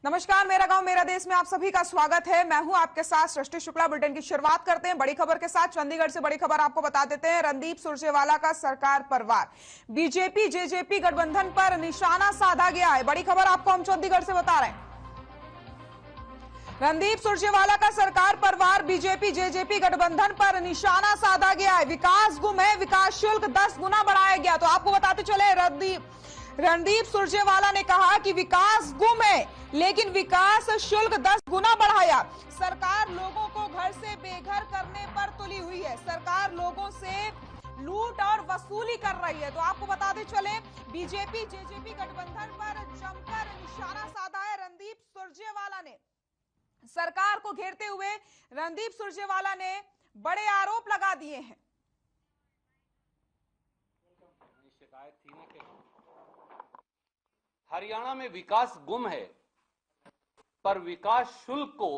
नमस्कार, मेरा गांव मेरा देश में आप सभी का स्वागत है। मैं हूं आपके साथ सृष्टि शुक्ला। बुलेटिन की शुरुआत करते हैं बड़ी खबर के साथ। चंडीगढ़ से बड़ी खबर आपको बता देते हैं। रणदीप सुरजेवाला का सरकार पर वार, बीजेपी जेजेपी गठबंधन पर निशाना साधा गया है। बड़ी खबर आपको हम चंडीगढ़ से बता रहे हैं। रणदीप सुरजेवाला का सरकार पर वार, बीजेपी जेजेपी गठबंधन पर निशाना साधा गया है। विकास गुम है, विकास शुल्क 10 गुना बढ़ाया गया। तो आपको बताते चले, रणदीप सुरजेवाला ने कहा कि विकास गुम है, लेकिन विकास शुल्क 10 गुना बढ़ाया। सरकार लोगों को घर से बेघर करने पर तुली हुई है। सरकार लोगों से लूट और वसूली कर रही है। तो आपको बताते चले, बीजेपी जेजेपी गठबंधन पर जमकर निशाना साधा है रणदीप सुरजेवाला ने। सरकार को घेरते हुए रणदीप सुरजेवाला ने बड़े आरोप लगा दिए हैं। शिकायत थी ना कि हरियाणा में विकास गुम है, पर विकास शुल्क को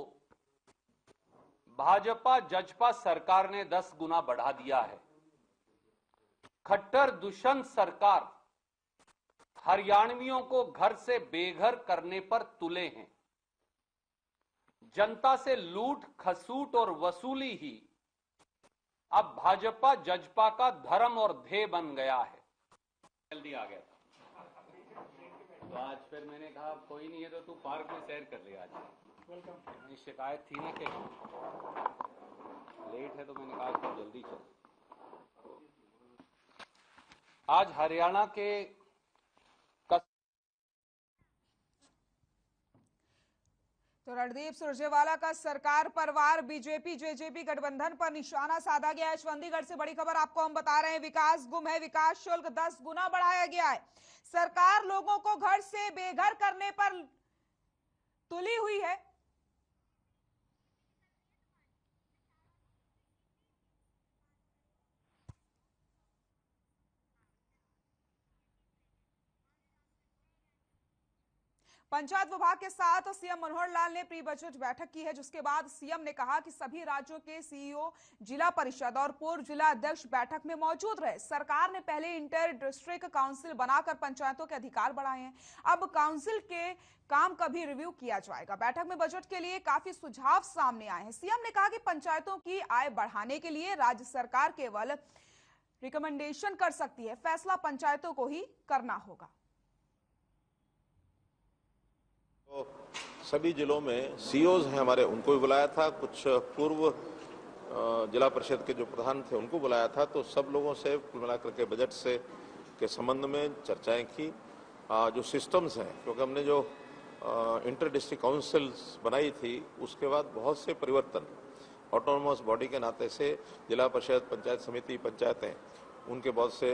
भाजपा जजपा सरकार ने 10 गुना बढ़ा दिया है। खट्टर दुष्यंत सरकार हरियाणवियों को घर से बेघर करने पर तुले हैं। जनता से लूट खसूट और वसूली ही अब भाजपा जजपा का धर्म और ध्येय बन गया है। जल्दी आ गया था तो आज फिर मैंने कहा कोई नहीं है तो तू पार्क में सैर कर ले। आज शिकायत थी ना कि लेट है तो मैंने कहा तो जल्दी चल। आज हरियाणा के तो रणदीप सुरजेवाला का सरकार पर वार, बीजेपी जेजेपी गठबंधन पर निशाना साधा गया है। चंडीगढ़ से बड़ी खबर आपको हम बता रहे हैं। विकास गुम है, विकास शुल्क 10 गुना बढ़ाया गया है। सरकार लोगों को घर से बेघर करने पर तुली हुई है। पंचायत विभाग के साथ सीएम मनोहर लाल ने प्री बजट बैठक की है, जिसके बाद सीएम ने कहा कि सभी राज्यों के सीईओ, जिला परिषद और पूर्व जिला अध्यक्ष बैठक में मौजूद रहे। सरकार ने पहले इंटर डिस्ट्रिक्ट काउंसिल बनाकर पंचायतों के अधिकार बढ़ाए हैं। अब काउंसिल के काम का भी रिव्यू किया जाएगा। बैठक में बजट के लिए काफी सुझाव सामने आए हैं। सीएम ने कहा कि पंचायतों की आय बढ़ाने के लिए राज्य सरकार केवल रिकमेंडेशन कर सकती है, फैसला पंचायतों को ही करना होगा। तो सभी जिलों में सीईओज हैं हमारे, उनको भी बुलाया था। कुछ पूर्व जिला परिषद के जो प्रधान थे उनको बुलाया था। तो सब लोगों से कुल मिलाकर के बजट से के संबंध में चर्चाएं की। जो सिस्टम्स हैं, क्योंकि हमने जो इंटर डिस्ट्रिक्ट काउंसिल्स बनाई थी उसके बाद बहुत से परिवर्तन, ऑटोनोमस बॉडी के नाते से जिला परिषद, पंचायत समिति, पंचायतें, उनके बहुत से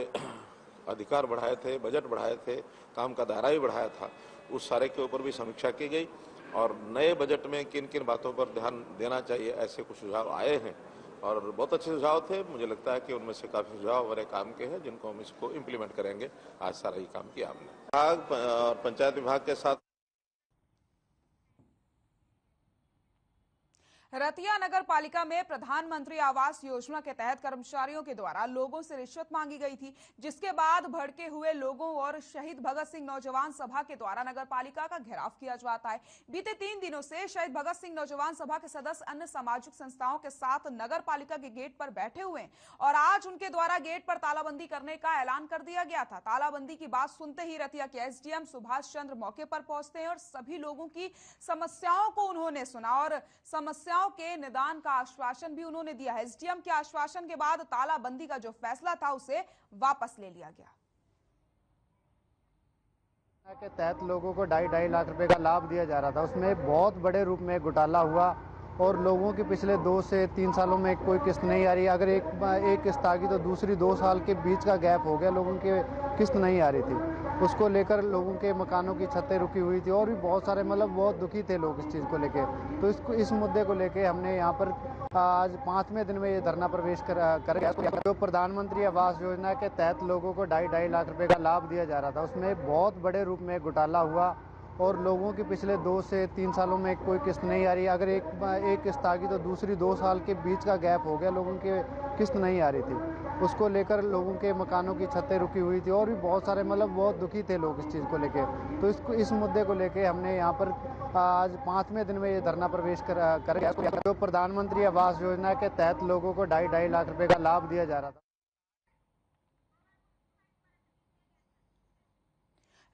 अधिकार बढ़ाए थे, बजट बढ़ाए थे, काम का दायरा भी बढ़ाया था। उस सारे के ऊपर भी समीक्षा की गई और नए बजट में किन किन बातों पर ध्यान देना चाहिए, ऐसे कुछ सुझाव आए हैं और बहुत अच्छे सुझाव थे। मुझे लगता है कि उनमें से काफी सुझाव हमारे काम के हैं, जिनको हम इसको इम्प्लीमेंट करेंगे। आज सारा ही काम किया हमने विभाग और पंचायत विभाग के साथ। रतिया नगर पालिका में प्रधानमंत्री आवास योजना के तहत कर्मचारियों के द्वारा लोगों से रिश्वत मांगी गई थी, जिसके बाद भड़के हुए लोगों और शहीद भगत सिंह नौजवान सभा के द्वारा नगर पालिका का घेराव किया जाता है। बीते 3 दिनों से शहीद भगत सिंह नौजवान सभा के सदस्य अन्य सामाजिक संस्थाओं के साथ नगर पालिका के गेट पर बैठे हुए हैं और आज उनके द्वारा गेट पर तालाबंदी करने का ऐलान कर दिया गया था। तालाबंदी की बात सुनते ही रतिया के एसडीएम सुभाष चंद्र मौके पर पहुंचते हैं और सभी लोगों की समस्याओं को उन्होंने सुना और समस्याओं के निदान का आश्वासन भी उन्होंने दिया। एसडीएम के आश्वासन के बाद तालाबंदी का जो फैसला था उसे वापस ले लिया गया। के तहत लोगों को 2.5 लाख रुपए का लाभ दिया जा रहा था, उसमें बहुत बड़े रूप में घोटाला हुआ और लोगों की पिछले 2 से 3 सालों में कोई किस्त नहीं आ रही। अगर एक किस्त आ गई तो दूसरी 2 साल के बीच का गैप हो गया, लोगों के किस्त नहीं आ रही थी। उसको लेकर लोगों के मकानों की छतें रुकी हुई थी और भी बहुत सारे बहुत दुखी थे लोग इस चीज़ को लेके। तो इस मुद्दे को लेके हमने यहाँ पर आज 5वें दिन में ये धरना प्रवेश करेगा। जो प्रधानमंत्री आवास योजना के तहत लोगों को 2.5 लाख रुपए का लाभ दिया जा रहा था, उसमें बहुत बड़े रूप में घोटाला हुआ और लोगों की पिछले 2 से 3 सालों में कोई किस्त नहीं आ रही। अगर एक किस्त आ गई तो दूसरी 2 साल के बीच का गैप हो गया, लोगों के किस्त नहीं आ रही थी। उसको लेकर लोगों के मकानों की छतें रुकी हुई थी और भी बहुत सारे मतलब बहुत दुखी थे लोग इस चीज़ को लेके। तो इस मुद्दे को लेके हमने यहाँ पर आज 5वें दिन में ये धरना प्रवेश कर जो प्रधानमंत्री आवास योजना के तहत लोगों को 2.5 लाख रुपए का लाभ दिया जा रहा था।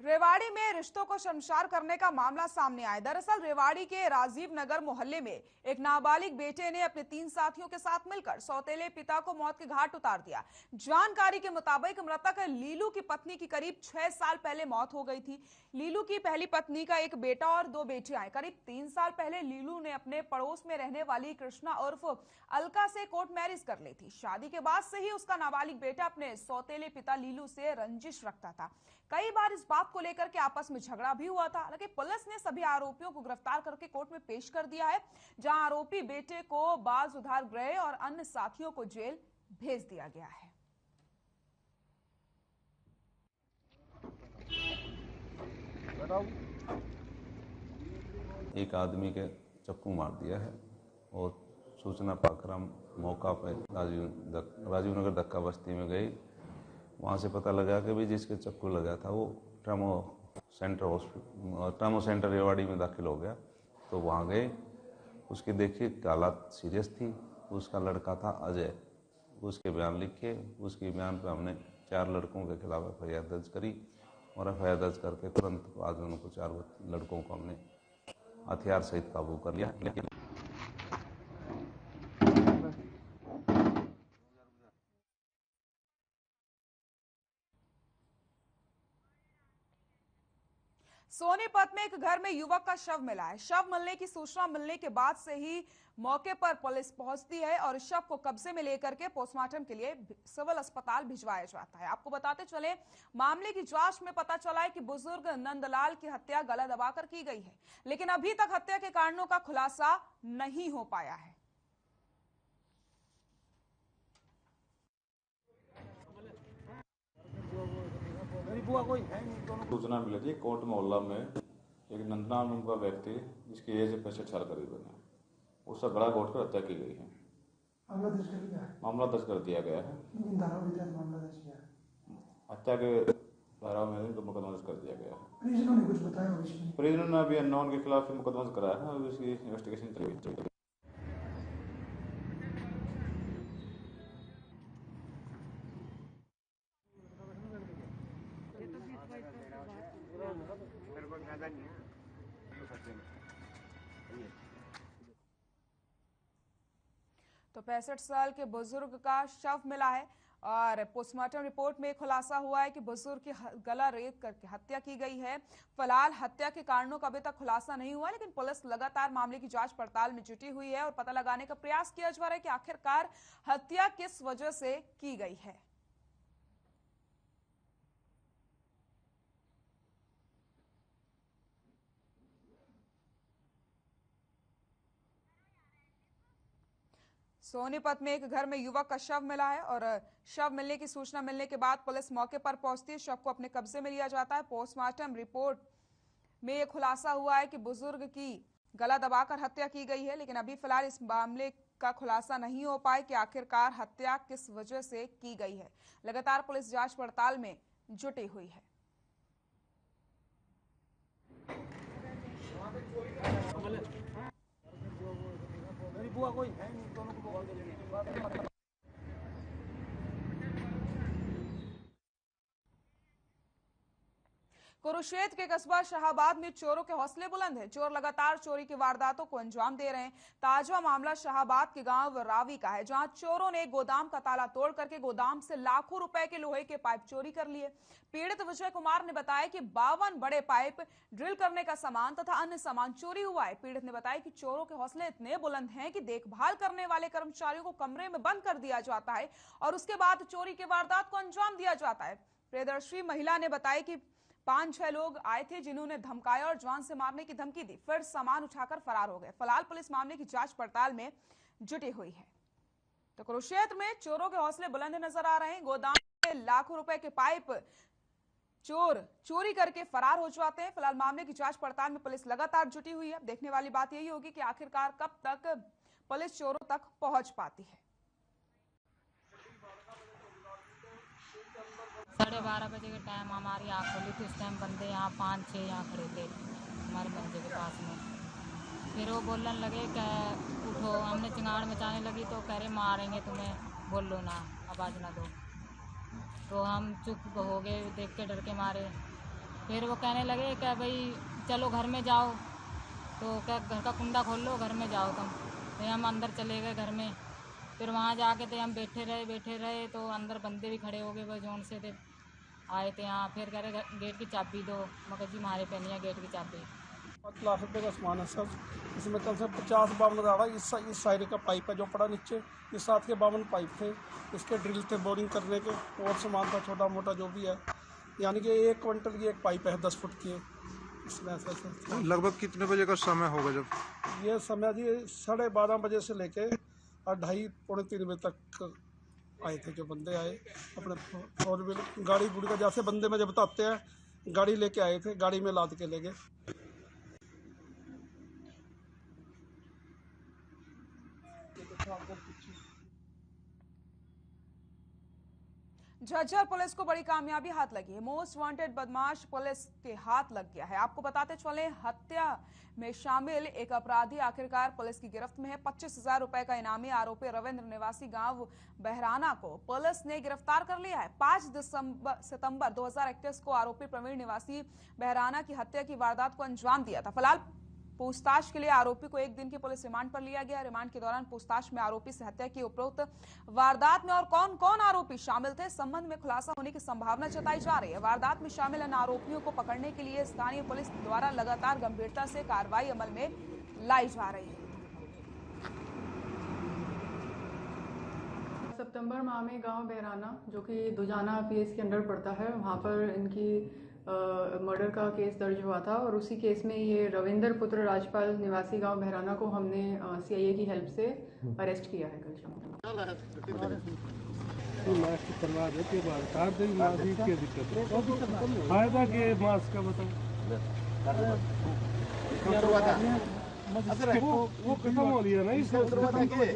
रेवाड़ी में रिश्तों को शर्मसार करने का मामला सामने आया। दरअसल रेवाड़ी के राजीव नगर मोहल्ले में एक नाबालिग बेटे ने अपने 3 साथियों के साथ मिलकर सौतेले पिता को मौत के घाट उतार दिया। जानकारी के मुताबिक मृतक लीलू की पत्नी की करीब 6 साल पहले मौत हो गई थी। लीलू की पहली पत्नी का एक बेटा और 2 बेटियां। करीब 3 साल पहले लीलू ने अपने पड़ोस में रहने वाली कृष्णा उर्फ अलका से कोर्ट मैरिज कर ली थी। शादी के बाद से ही उसका नाबालिग बेटा अपने सौतेले पिता लीलू से रंजिश रखता था। कई बार इस बात को लेकर के आपस में झगड़ा भी हुआ था। हालांकि पुलिस ने सभी आरोपियों को गिरफ्तार करके कोर्ट में पेश कर दिया है, जहां आरोपी बेटे को बाल सुधार गृह और अन्य साथियों को जेल भेज दिया गया है। एक आदमी के चाकू मार दिया है और सूचना पाकर हम मौका पर राजीव नगर धक्का बस्ती में गए। वहाँ से पता लगा कि भी जिसके चाकू लगा था वो ट्रामा सेंटर रेवाड़ी में दाखिल हो गया। तो वहाँ गए, उसकी देखी हालात सीरियस थी। उसका लड़का था अजय, उसके बयान लिखे। उसके बयान पर हमने 4 लड़कों के खिलाफ एफआईआर दर्ज करी और एफआईआर दर्ज करके तुरंत बाद में उनको 4 लड़कों को हमने हथियार सहित काबू कर लिया। सोनीपत में एक घर में युवक का शव मिला है। शव मिलने की सूचना मिलने के बाद से ही मौके पर पुलिस पहुंचती है और शव को कब्जे में लेकर के पोस्टमार्टम के लिए सिविल अस्पताल भिजवाया जाता है। आपको बताते चले, मामले की जांच में पता चला है कि बुजुर्ग नंदलाल की हत्या गला दबाकर की गई है, लेकिन अभी तक हत्या के कारणों का खुलासा नहीं हो पाया है। सूचना मिली थी कोट मोहल्ला में एक नंदना नाम का व्यक्ति जिसकी एज 65 साल करीब है, उसका गला घोट कर हत्या की गई है। मामला दर्ज कर दिया गया है। हत्या के धारा में मुकदमा दर्ज कर दिया गया है। परिजनों ने अभी अननोन के खिलाफ मुकदमा दर्ज कराया है, अभी उसकी इन्वेस्टिगेशन चल रही है। तो 65 साल के बुजुर्ग का शव मिला है और पोस्टमार्टम रिपोर्ट में खुलासा हुआ है कि बुजुर्ग की गला रेत करके हत्या की गई है। फिलहाल हत्या के कारणों का अभी तक खुलासा नहीं हुआ, लेकिन पुलिस लगातार मामले की जांच पड़ताल में जुटी हुई है और पता लगाने का प्रयास किया जा रहा है कि आखिरकार हत्या किस वजह से की गई है। सोनीपत में एक घर में युवक का शव मिला है और शव मिलने की सूचना मिलने के बाद पुलिस मौके पर पहुंचती है। शव को अपने कब्जे में लिया जाता है। पोस्टमार्टम रिपोर्ट में यह खुलासा हुआ है कि बुजुर्ग की गला दबाकर हत्या की गई है, लेकिन अभी फिलहाल इस मामले का खुलासा नहीं हो पाया कि आखिरकार हत्या किस वजह से की गई है। लगातार पुलिस जांच पड़ताल में जुटी हुई है। कुरुक्षेत्र के कस्बा शाहाबाद में चोरों के हौसले बुलंद हैं। चोर लगातार चोरी की वारदातों को अंजाम दे रहे हैं। ताजा मामला शाहाबाद के गांव रावी का है, जहां चोरों ने गोदाम का ताला तोड़ करके गोदाम से लाखों रुपए के लोहे के पाइप चोरी कर लिए। पीड़ित विजय कुमार ने बताया कि 52 बड़े पाइप, ड्रिल करने का सामान तथा अन्य सामान चोरी हुआ है। पीड़ित ने बताया कि चोरों के हौसले इतने बुलंद हैं कि देखभाल करने वाले कर्मचारियों को कमरे में बंद कर दिया जाता है और उसके बाद चोरी की वारदात को अंजाम दिया जाता है। प्रियदर्शी महिला ने बताया कि 5-6 लोग आए थे जिन्होंने धमकाया और जान से मारने की धमकी दी, फिर सामान उठाकर फरार हो गए। फिलहाल पुलिस मामले की जांच पड़ताल में जुटी हुई है। तो कुरुक्षेत्र में चोरों के हौसले बुलंद नजर आ रहे हैं। गोदाम में लाखों रुपए के पाइप चोर चोरी करके फरार हो जाते हैं। फिलहाल मामले की जांच पड़ताल में पुलिस लगातार जुटी हुई है। देखने वाली बात यही होगी कि आखिरकार कब तक पुलिस चोरों तक पहुंच पाती है। 12:30 बजे के टाइम हमारी आँख खुली थी। उस टाइम बंदे यहाँ 5-6 यहाँ खड़े थे हमारे मंजे के पास में। फिर वो बोलने लगे कि उठो, हमने चिंगाड़ मचाने लगी तो कह रहे मारेंगे तुम्हें, बोल लो ना, आवाज़ ना दो। तो हम चुप हो गए, देख के डर के मारे। फिर वो कहने लगे कि भाई चलो घर में जाओ, तो क्या घर का कुंडा खोल लो, घर में जाओ तुम। तो हम अंदर चले गए घर में। फिर वहाँ जाके तो हम बैठे रहे तो अंदर बंदे भी खड़े हो गए, वो जोन से थे आए थे यहाँ। फिर कह रहे गेट की चाबी दो, मगर जी हमारे पे नहीं है गेट की चाबी। 5 लाख रुपए का सामान है सर। इसमें कम से कम 50-52 गाड़ा इस साइड का पाइप है जो पड़ा नीचे। इस साथ के 52 पाइप थे, इसके ड्रिल थे बोरिंग करने के, और सामान था छोटा मोटा जो भी है। यानी कि 1 क्विंटल की एक पाइप है 10 फुट की। इसमें ऐसा लगभग कितने बजे का समय होगा जब ये समय जी 12:30 बजे से लेके 2:30-3 बजे तक आए थे जो बंदे आए अपने 4 व्हीलर गाड़ी गुड़ी का, जैसे बंदे में जब बताते हैं गाड़ी लेके आए थे, गाड़ी में लाद के ले गए। झज्जर पुलिस को बड़ी कामयाबी हाथ लगी है। मोस्ट वांटेड बदमाश पुलिस के हाथ लग गया है। आपको बताते चले, हत्या में शामिल एक अपराधी आखिरकार पुलिस की गिरफ्त में है। 25,000 रुपए का इनामी आरोपी रविंद्र निवासी गांव बहराना को पुलिस ने गिरफ्तार कर लिया है। 5 सितंबर 2021 को आरोपी प्रवीण निवासी बहराना की हत्या की वारदात को अंजाम दिया था। फिलहाल पूछताछ के लिए आरोपी को 1 दिन की पुलिस रिमांड पर लिया गया। रिमांड के दौरान पूछताछ में आरोपी से हत्या की उपरोक्त वारदात में और कौन कौन आरोपी शामिल थे, इस संबंध में खुलासा होने की संभावना जताई जा रही है। वारदात में शामिल इन आरोपियों को पकड़ने के लिए स्थानीय पुलिस द्वारा लगातार गंभीरता से कार्रवाई अमल में लाई जा रही है। सितंबर माह में गांव बहराना, जो कि दुजाना पीएस के अंडर पड़ता है, वहां पर इनकी मर्डर का केस दर्ज हुआ था। और उसी केस में ये रविंद्र पुत्र राजपाल निवासी गांव बहराना को हमने सीआईए की हेल्प से अरेस्ट किया है कल शाम। फायदा के मास का बताओ, वो खत्म हो गया ना, इससे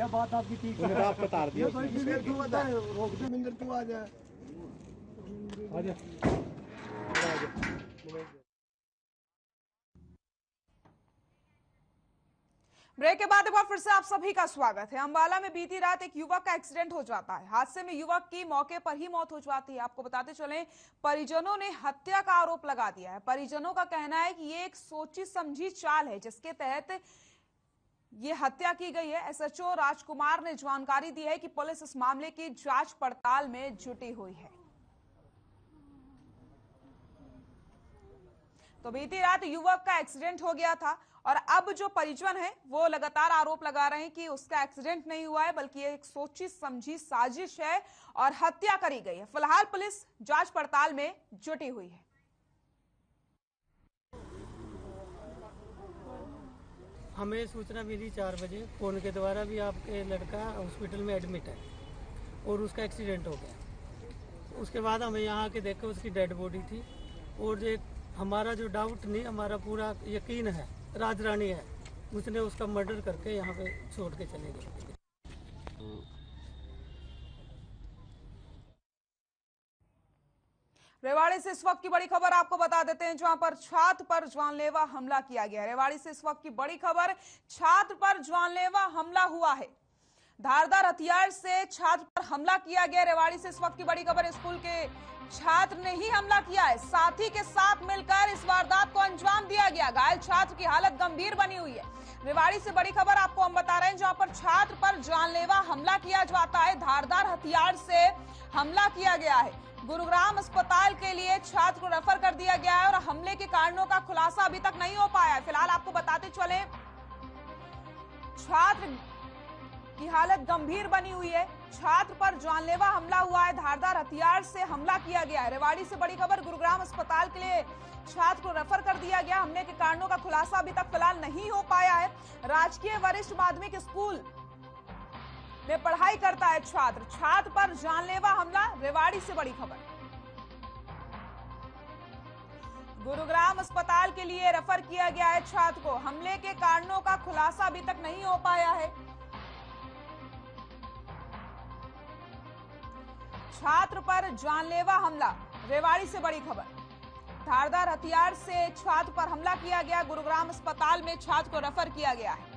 बात आपकी ठीक है, आप बता दिया। ब्रेक के बाद एक बार फिर से आप सभी का स्वागत है। अंबाला में बीती रात एक युवक का एक्सीडेंट हो जाता है। हादसे में युवक की मौके पर ही मौत हो जाती है। आपको बताते चलें, परिजनों ने हत्या का आरोप लगा दिया है। परिजनों का कहना है कि ये एक सोची समझी चाल है जिसके तहत ये हत्या की गई है। एसएचओ राजकुमार ने जानकारी दी है कि पुलिस इस मामले की जांच पड़ताल में जुटी हुई है। तो बीती रात युवक का एक्सीडेंट हो गया था और अब जो परिजन है वो लगातार आरोप लगा रहे हैं कि उसका एक्सीडेंट नहीं हुआ है, बल्कि ये एक सोची समझी साजिश है और हत्या करी गई है। फिलहाल पुलिस जांच पड़ताल में जुटी हुई है। हमें सूचना मिली 4 बजे फोन के द्वारा भी आपके लड़का हॉस्पिटल में एडमिट है और उसका एक्सीडेंट हो गया। उसके बाद हमें यहाँ के देखे उसकी डेड बॉडी थी और जो हमारा जो डाउट नहीं, हमारा पूरा यकीन है राजरानी है, उसने उसका मर्डर करके यहाँ पे छोड़ के चले गए। रेवाड़ी से इस वक्त की बड़ी खबर आपको बता देते हैं, जहां पर छात्र पर जानलेवा हमला किया गया। रेवाड़ी से इस वक्त की बड़ी खबर, छात्र पर जानलेवा हमला हुआ है। धारदार हथियार से छात्र पर हमला किया गया। रेवाड़ी से इस वक्त की बड़ी खबर, स्कूल के छात्र ने ही हमला किया है। साथी के साथ मिलकर इस वारदात को अंजाम दिया गया। घायल छात्र की हालत गंभीर बनी हुई है। रेवाड़ी से बड़ी खबर आपको हम बता रहे हैं, जहां पर छात्र पर जानलेवा हमला किया जाता है। धारदार हथियार से हमला किया गया है। गुरुग्राम अस्पताल के लिए छात्र को रेफर कर दिया गया है और हमले के कारणों का खुलासा अभी तक नहीं हो पाया है। फिलहाल आपको बताते चले, छात्र की हालत गंभीर बनी हुई है। छात्र पर जानलेवा हमला हुआ है। धारदार हथियार से हमला किया गया है। रेवाड़ी से बड़ी खबर, गुरुग्राम अस्पताल के लिए छात्र को रेफर कर दिया गया। हमले के कारणों का खुलासा अभी तक फिलहाल नहीं हो पाया है। राजकीय वरिष्ठ माध्यमिक स्कूल में पढ़ाई करता है छात्र। छात्र पर जानलेवा हमला, रेवाड़ी से बड़ी खबर। गुरुग्राम अस्पताल के लिए रेफर किया गया है छात्र को। हमले के कारणों का खुलासा अभी तक नहीं हो पाया है। छात्र पर जानलेवा हमला, रेवाड़ी से बड़ी खबर, धारदार हथियार से छात्र पर हमला किया गया। गुरुग्राम अस्पताल में छात्र को रेफर किया गया है।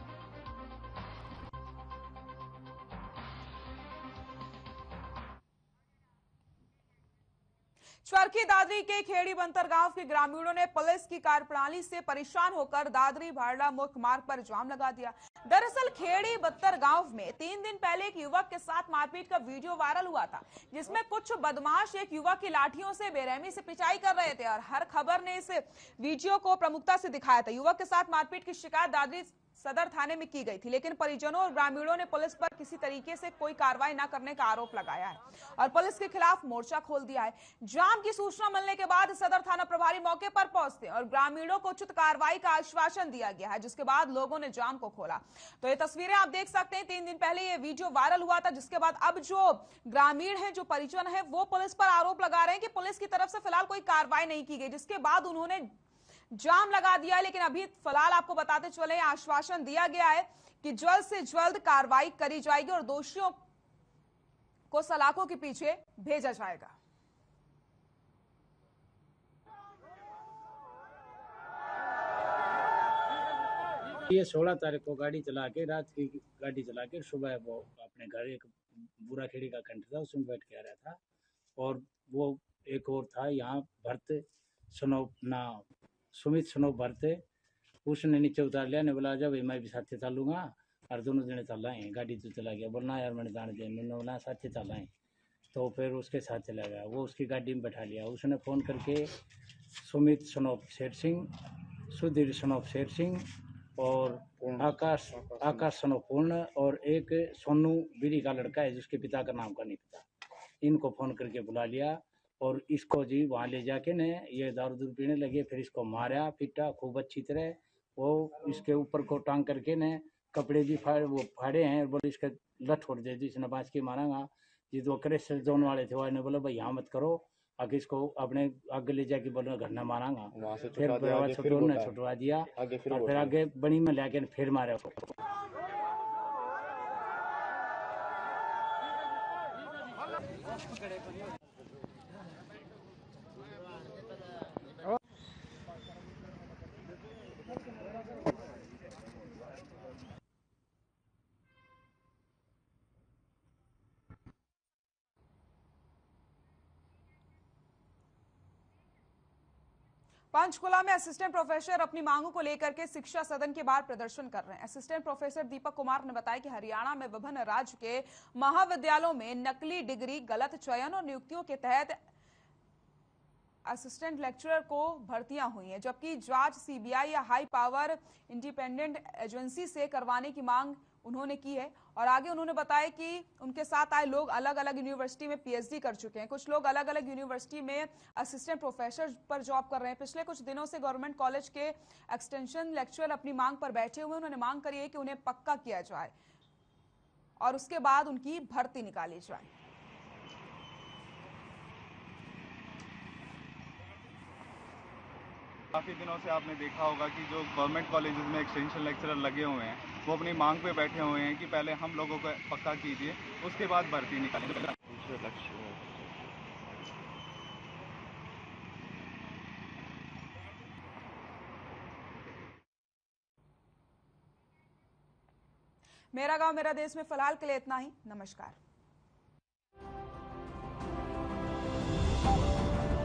चरखी दादरी के खेड़ी बंतर गांव के ग्रामीणों ने पुलिस की कार्यप्रणाली से परेशान होकर दादरी भाड़ला मुख्य मार्ग पर जाम लगा दिया। दरअसल खेड़ी बंतर गांव में 3 दिन पहले एक युवक के साथ मारपीट का वीडियो वायरल हुआ था, जिसमें कुछ बदमाश एक युवक की लाठियों से बेरहमी से पिटाई कर रहे थे और हर खबर ने इस वीडियो को प्रमुखता से दिखाया था। युवक के साथ मारपीट की शिकायत दादरी सदर थाने में की गई थी, लेकिन परिजनों और ग्रामीणों ने पुलिस पर किसी तरीके से कोई कार्रवाई न करने का आरोप लगाया है और पुलिस के खिलाफ मोर्चा खोल दिया है। जाम की सूचना मिलने के बाद सदर थाना प्रभारी मौके पर पहुंचते और ग्रामीणों को उचित कार्रवाई का आश्वासन दिया गया है, जिसके बाद लोगों ने जाम को खोला। तो ये तस्वीरें आप देख सकते हैं, 3 दिन पहले ये वीडियो वायरल हुआ था, जिसके बाद अब जो ग्रामीण है, जो परिजन है, वो पुलिस पर आरोप लगा रहे हैं कि पुलिस की तरफ से फिलहाल कोई कार्रवाई नहीं की गई, जिसके बाद उन्होंने जाम लगा दिया। लेकिन अभी फिलहाल आपको बताते चले, आश्वासन दिया गया है कि जल्द से जल्द कार्रवाई करी जाएगी और दोषियों को सलाखों के पीछे भेजा जाएगा। ये 16 तारीख को गाड़ी चला के, रात की गाड़ी चला के सुबह वो अपने घर एक बुरा खेड़ी का कंठ था, उसमें बैठ के आ रहा था और वो एक और था यहाँ भरत सुमित स्नो भरते, उसने नीचे उतार लिया ने बोला जब मैं भी साथ चलूंगा और दोनों जने चल रहे हैं। गाड़ी तो चला गया, बोलना यार मैंने जान दिया, मैंने बोला साथ चल रहे हैं। तो फिर उसके साथ चला गया, वो उसकी गाड़ी में बैठा लिया। उसने फ़ोन करके सुमित सनोप शेर सिंह, सुधीर सनोप शेर सिंह और आकाश सनोप पूर्ण और एक सोनू बीड़ी का लड़का है जिसके पिता का नाम का नहीं पता, इनको फ़ोन करके बुला लिया और इसको जी वहाँ ले जाके ने ये दारू दूर पीने लगे। फिर इसको मारा पीटा खूब अच्छी तरह, वो इसके ऊपर को टांग करके ने कपड़े भी फाड़े हैं और बोले इसका लठ छोड़ दे, जिसने बाँच के मारागा। जिस वो क्रेश जोन वाले थे वो बोले भाई यहाँ मत करो, आगे इसको अपने आगे ले जाके बोले घर न मारागा। फिर छुटवा दिया और फिर आगे बनी में लेके फिर मारे। पंचकुला में असिस्टेंट प्रोफेसर अपनी मांगों को लेकर के शिक्षा सदन के बाहर प्रदर्शन कर रहे हैं। असिस्टेंट प्रोफेसर दीपक कुमार ने बताया कि हरियाणा में विभिन्न राज्य के महाविद्यालयों में नकली डिग्री, गलत चयन और नियुक्तियों के तहत असिस्टेंट लेक्चरर को भर्तियां हुई हैं, जबकि जांच सीबीआई या हाई पावर इंडिपेंडेंट एजेंसी से करवाने की मांग उन्होंने की है। और आगे उन्होंने बताया कि उनके साथ आए लोग अलग अलग यूनिवर्सिटी में पीएचडी कर चुके हैं, कुछ लोग अलग अलग यूनिवर्सिटी में असिस्टेंट प्रोफेसर पर जॉब कर रहे हैं। पिछले कुछ दिनों से गवर्नमेंट कॉलेज के एक्सटेंशन लेक्चरर अपनी मांग पर बैठे हुए। उन्होंने मांग करी है कि उन्हें पक्का किया जाए और उसके बाद उनकी भर्ती निकाली जाए। काफ़ी दिनों से आपने देखा होगा कि जो गवर्नमेंट कॉलेजेस में एक्सटेंशन लेक्चरर लगे हुए हैं वो अपनी मांग पे बैठे हुए हैं कि पहले हम लोगों को पक्का कीजिए, उसके बाद भर्ती निकालेंगे। मेरा गांव मेरा देश में फिलहाल के लिए इतना ही। नमस्कार।